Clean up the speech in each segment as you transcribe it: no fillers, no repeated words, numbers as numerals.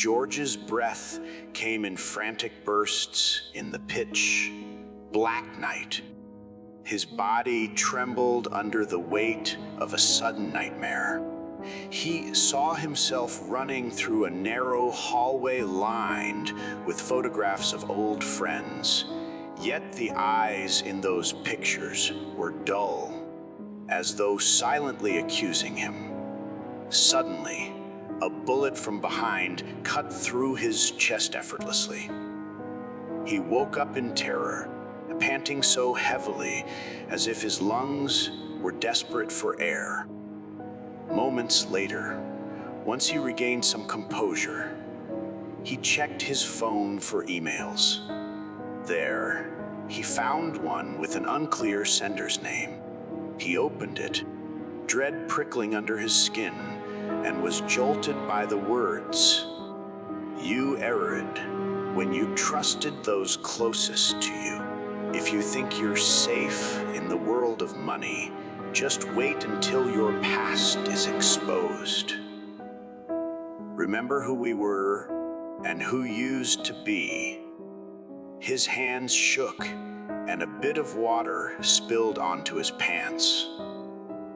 George's breath came in frantic bursts in the pitch black night. His body trembled under the weight of a sudden nightmare. He saw himself running through a narrow hallway lined with photographs of old friends, yet the eyes in those pictures were dull, as though silently accusing him. Suddenly, a bullet from behind cut through his chest effortlessly. He woke up in terror, panting so heavily as if his lungs were desperate for air. Moments later, once he regained some composure, he checked his phone for emails. There, he found one with an unclear sender's name. He opened it, dread prickling under his skin, and was jolted by the words, "You erred when you trusted those closest to you. If you think you're safe in the world of money, just wait until your past is exposed. Remember who we were and who used to be." His hands shook, and a bit of water spilled onto his pants.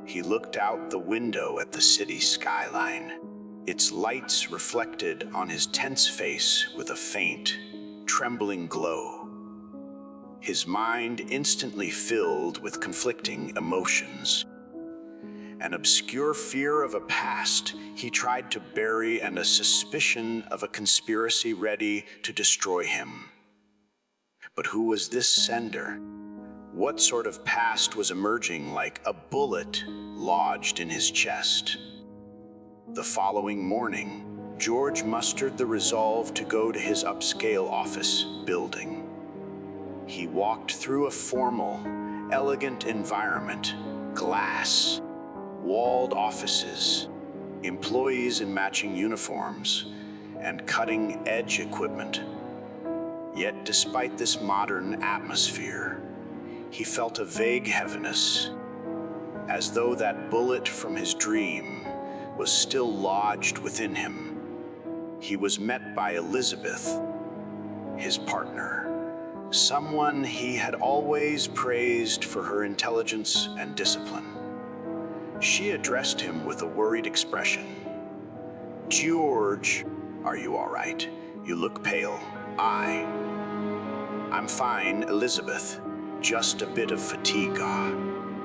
He looked out the window at the city skyline. Its lights reflected on his tense face with a faint, trembling glow. His mind instantly filled with conflicting emotions. An obscure fear of a past he tried to bury and a suspicion of a conspiracy ready to destroy him. But who was this sender? What sort of past was emerging like a bullet lodged in his chest? The following morning, George mustered the resolve to go to his upscale office building. He walked through a formal, elegant environment, glass, walled offices, employees in matching uniforms, and cutting-edge equipment. Yet despite this modern atmosphere, he felt a vague heaviness, as though that bullet from his dream was still lodged within him. He was met by Elizabeth, his partner. Someone he had always praised for her intelligence and discipline. She addressed him with a worried expression. "George, are you all right? You look pale." I'm fine, Elizabeth. Just a bit of fatigue."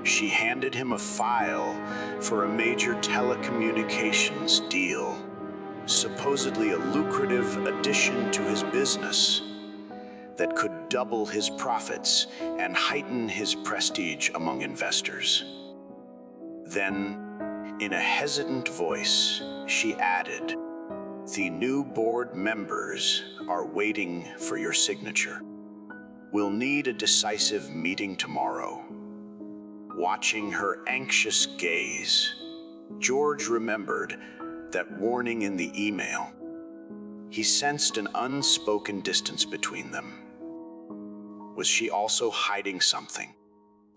She handed him a file for a major telecommunications deal, supposedly a lucrative addition to his business that could double his profits and heighten his prestige among investors. Then, in a hesitant voice, she added, "The new board members are waiting for your signature. We'll need a decisive meeting tomorrow." Watching her anxious gaze, George remembered that warning in the email. He sensed an unspoken distance between them. Was she also hiding something?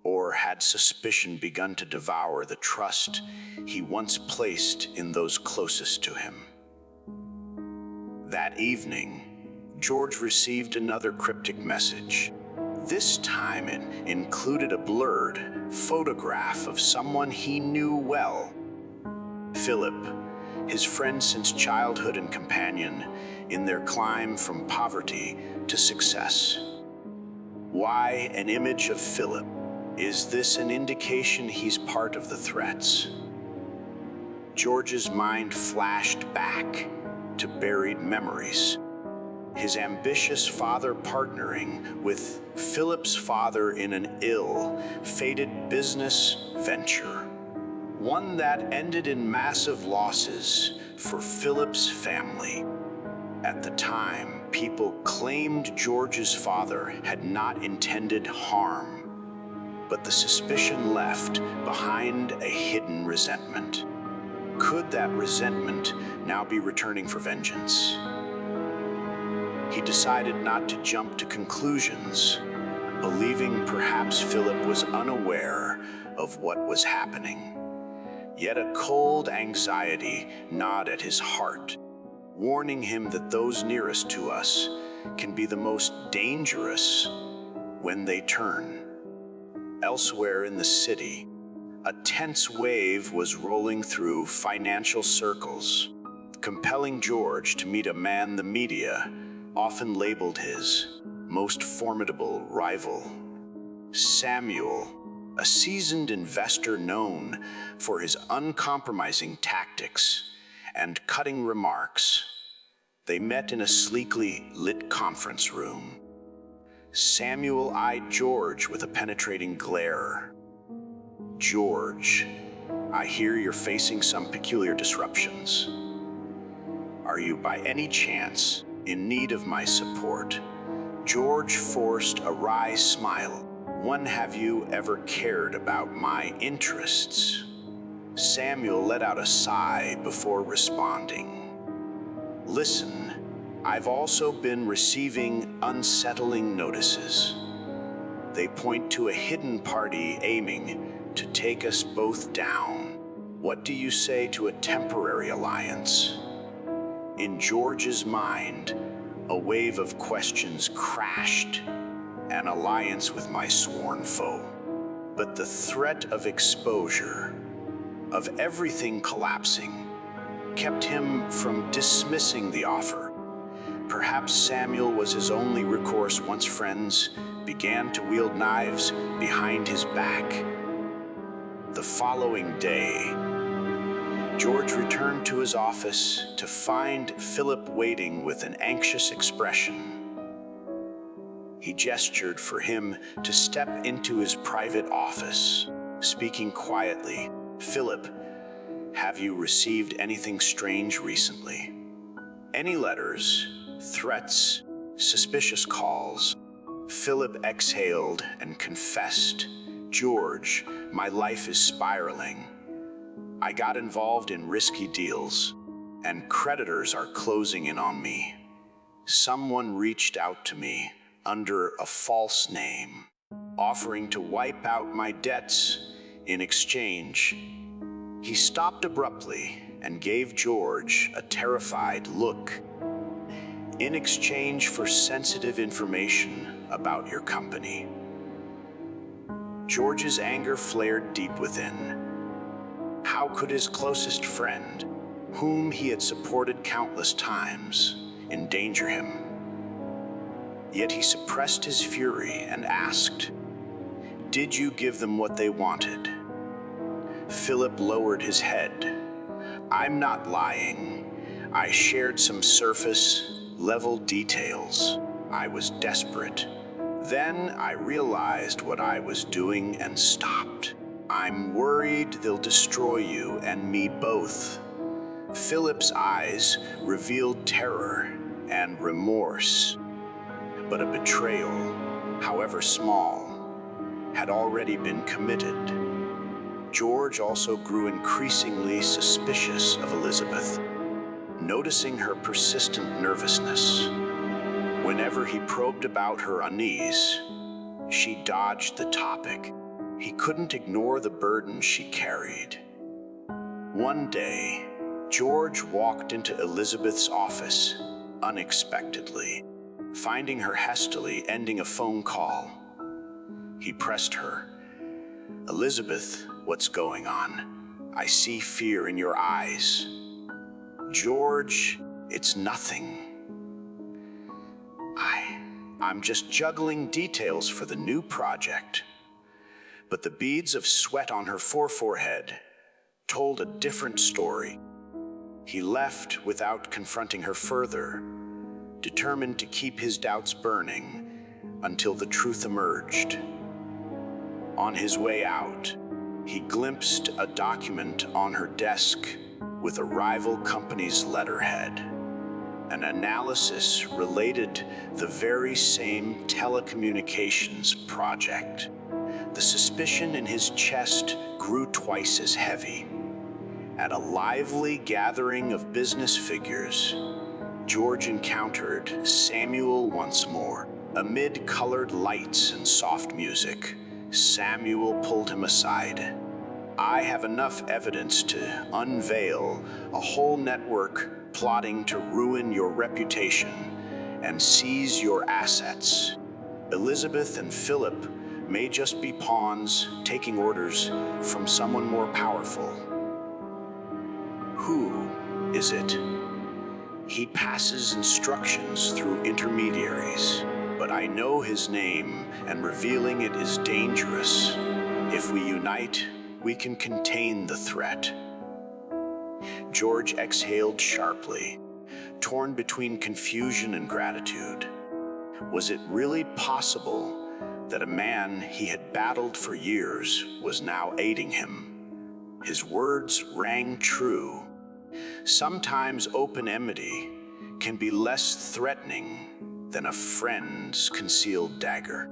Or had suspicion begun to devour the trust he once placed in those closest to him? That evening, George received another cryptic message. This time it included a blurred photograph of someone he knew well. Philip, his friend since childhood and companion in their climb from poverty to success. Why an image of Philip? Is this an indication he's part of the threats? George's mind flashed back to buried memories. His ambitious father partnering with Philip's father in an ill-fated business venture, one that ended in massive losses for Philip's family. At the time, people claimed George's father had not intended harm, but the suspicion left behind a hidden resentment. Could that resentment now be returning for vengeance? He decided not to jump to conclusions, believing perhaps Philip was unaware of what was happening. Yet a cold anxiety gnawed at his heart. warning him that those nearest to us can be the most dangerous when they turn. Elsewhere in the city, a tense wave was rolling through financial circles, compelling George to meet a man the media often labeled his most formidable rival. Samuel, a seasoned investor known for his uncompromising tactics and cutting remarks. They met in a sleekly lit conference room. Samuel eyed George with a penetrating glare. "George, I hear you're facing some peculiar disruptions. Are you by any chance in need of my support?" George forced a wry smile. "When have you ever cared about my interests?" Samuel let out a sigh before responding. "Listen, I've also been receiving unsettling notices. They point to a hidden party aiming to take us both down. What do you say to a temporary alliance?" In George's mind, a wave of questions crashed. An alliance with my sworn foe. But the threat of exposure, of everything collapsing, kept him from dismissing the offer. Perhaps Samuel was his only recourse once friends began to wield knives behind his back. The following day, George returned to his office to find Philip waiting with an anxious expression. He gestured for him to step into his private office, speaking quietly. "Philip, have you received anything strange recently? Any letters, threats, suspicious calls?" Philip exhaled and confessed. "George, my life is spiraling. I got involved in risky deals, and creditors are closing in on me. Someone reached out to me under a false name, offering to wipe out my debts in exchange." He stopped abruptly and gave George a terrified look. "In exchange for sensitive information about your company." George's anger flared deep within. How could his closest friend, whom he had supported countless times, endanger him? Yet he suppressed his fury and asked, "Did you give them what they wanted?" Philip lowered his head. "I'm not lying. I shared some surface-level details. I was desperate. Then I realized what I was doing and stopped. I'm worried they'll destroy you and me both." Philip's eyes revealed terror and remorse. But a betrayal, however small, had already been committed. George also grew increasingly suspicious of Elizabeth, noticing her persistent nervousness. Whenever he probed about her unease, she dodged the topic. He couldn't ignore the burden she carried. One day, George walked into Elizabeth's office unexpectedly, finding her hastily ending a phone call. He pressed her. "Elizabeth, what's going on? I see fear in your eyes." "George, it's nothing. I'm just juggling details for the new project." But the beads of sweat on her forehead told a different story. He left without confronting her further, determined to keep his doubts burning until the truth emerged. On his way out, he glimpsed a document on her desk with a rival company's letterhead. An analysis related the very same telecommunications project. The suspicion in his chest grew twice as heavy. At a lively gathering of business figures, George encountered Samuel once more. Amid colored lights and soft music, Samuel pulled him aside. I have enough evidence to unveil a whole network plotting to ruin your reputation and seize your assets. Elizabeth and Philip may just be pawns taking orders from someone more powerful. Who is it? He passes instructions through intermediaries, but I know his name, and revealing it is dangerous. If we unite, we can contain the threat. George exhaled sharply, torn between confusion and gratitude. Was it really possible that a man he had battled for years was now aiding him? His words rang true. Sometimes open enmity can be less threatening than a friend's concealed dagger.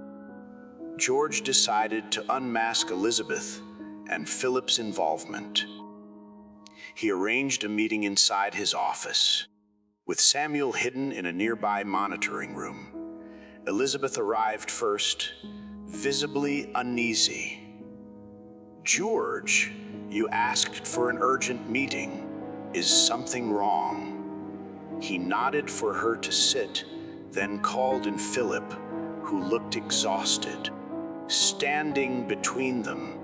George decided to unmask Elizabeth and Philip's involvement. He arranged a meeting inside his office, with Samuel hidden in a nearby monitoring room. Elizabeth arrived first, visibly uneasy. "George, you asked for an urgent meeting. Is something wrong?" He nodded for her to sit, then called in Philip, who looked exhausted. Standing between them,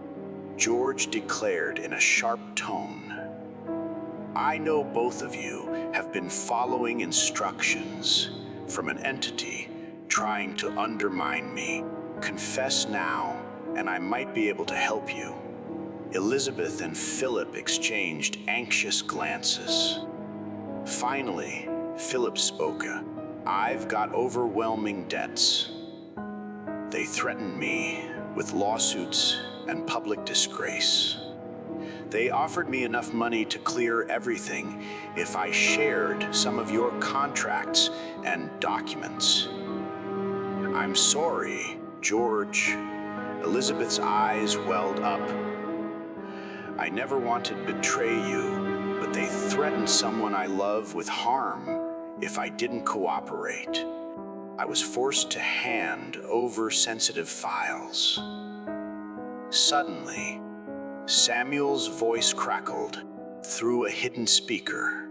George declared in a sharp tone, "I know both of you have been following instructions from an entity trying to undermine me. Confess now, and I might be able to help you." Elizabeth and Philip exchanged anxious glances. Finally, Philip spoke. "I've got overwhelming debts. They threaten me with lawsuits and public disgrace. They offered me enough money to clear everything if I shared some of your contracts and documents." "I'm sorry, George." Elizabeth's eyes welled up. "I never wanted to betray you, but they threatened someone I love with harm if I didn't cooperate. I was forced to hand over sensitive files." Suddenly, Samuel's voice crackled through a hidden speaker.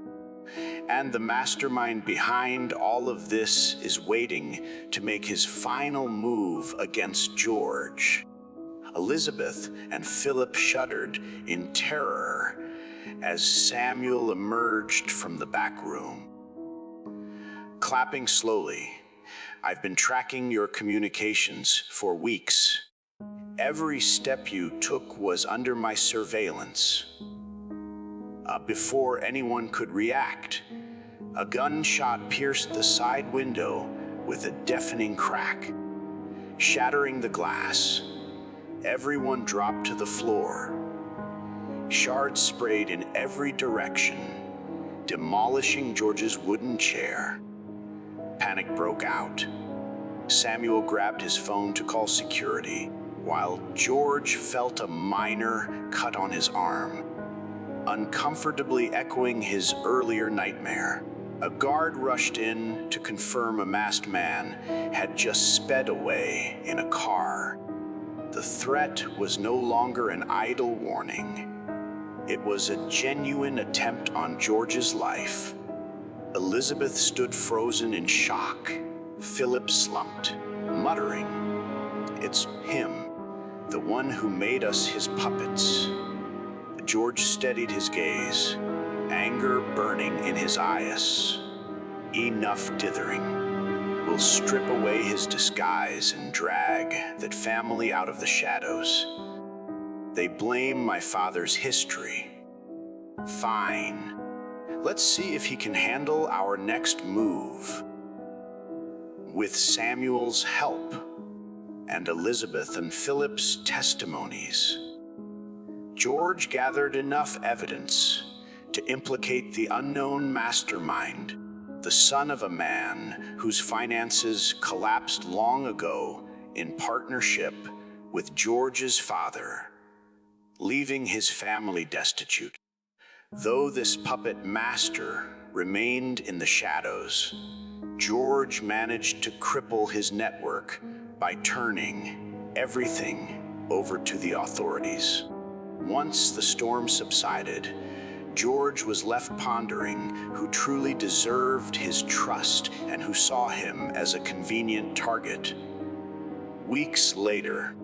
"And the mastermind behind all of this is waiting to make his final move against George." Elizabeth and Philip shuddered in terror as Samuel emerged from the back room. Clapping slowly, "I've been tracking your communications for weeks. Every step you took was under my surveillance." Before anyone could react, a gunshot pierced the side window with a deafening crack, shattering the glass. Everyone dropped to the floor. Shards sprayed in every direction, demolishing George's wooden chair. Panic broke out. Samuel grabbed his phone to call security, while George felt a minor cut on his arm, uncomfortably echoing his earlier nightmare. A guard rushed in to confirm a masked man had just sped away in a car. The threat was no longer an idle warning. It was a genuine attempt on George's life. Elizabeth stood frozen in shock. Philip slumped, muttering, "It's him, the one who made us his puppets." George steadied his gaze, anger burning in his eyes. "Enough dithering. We'll strip away his disguise and drag that family out of the shadows. They blame my father's history. Fine. Let's see if he can handle our next move." With Samuel's help and Elizabeth and Philip's testimonies, George gathered enough evidence to implicate the unknown mastermind, the son of a man whose finances collapsed long ago in partnership with George's father, leaving his family destitute. Though this puppet master remained in the shadows, George managed to cripple his network by turning everything over to the authorities. Once the storm subsided, George was left pondering who truly deserved his trust and who saw him as a convenient target. Weeks later,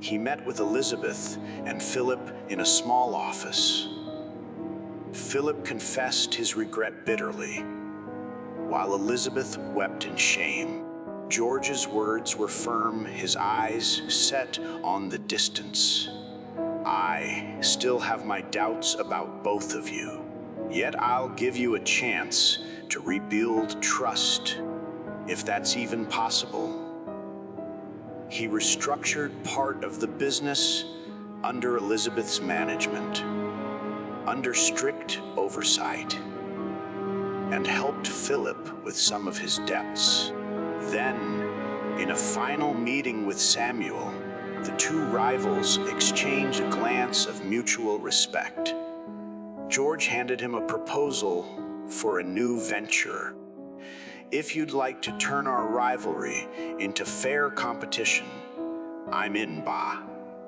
he met with Elizabeth and Philip in a small office. Philip confessed his regret bitterly, while Elizabeth wept in shame. George's words were firm, his eyes set on the distance. I still have my doubts about both of you, yet I'll give you a chance to rebuild trust, if that's even possible. He restructured part of the business under Elizabeth's management, under strict oversight, and helped Philip with some of his debts. Then, in a final meeting with Samuel, the two rivals exchanged a glance of mutual respect. George handed him a proposal for a new venture. If you'd like to turn our rivalry into fair competition, I'm in, Ba.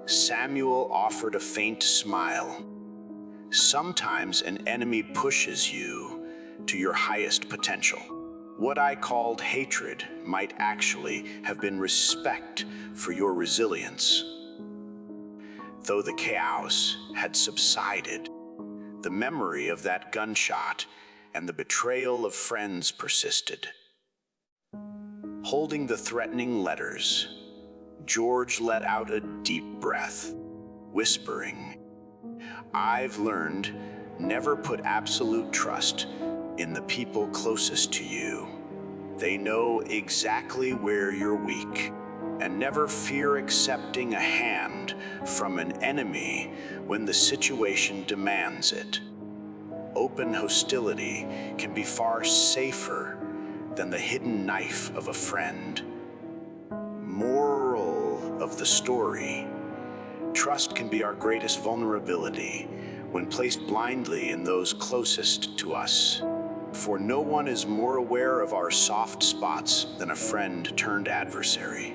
Samuel offered a faint smile. Sometimes an enemy pushes you to your highest potential. What I called hatred might actually have been respect for your resilience. Though the chaos had subsided, the memory of that gunshot and the betrayal of friends persisted. Holding the threatening letters, George let out a deep breath, whispering, I've learned never put absolute trust in the people closest to you. They know exactly where you're weak, and never fear accepting a hand from an enemy when the situation demands it. Open hostility can be far safer than the hidden knife of a friend. Moral of the story: trust can be our greatest vulnerability when placed blindly in those closest to us. For no one is more aware of our soft spots than a friend turned adversary.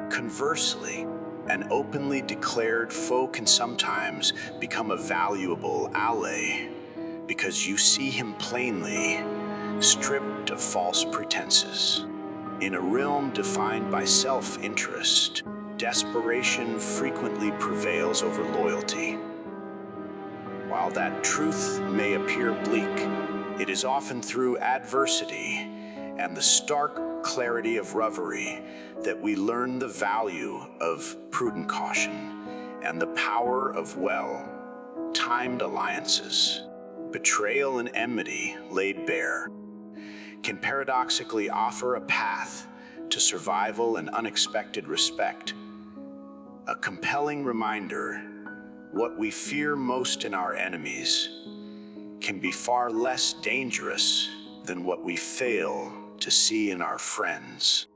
Conversely, an openly declared foe can sometimes become a valuable ally because you see him plainly, stripped of false pretenses. In a realm defined by self-interest, desperation frequently prevails over loyalty. While that truth may appear bleak, it is often through adversity and the stark clarity of rivalry that we learn the value of prudent caution and the power of well-timed alliances. Betrayal and enmity laid bare can paradoxically offer a path to survival and unexpected respect. A compelling reminder: what we fear most in our enemies can be far less dangerous than what we fail to see in our friends.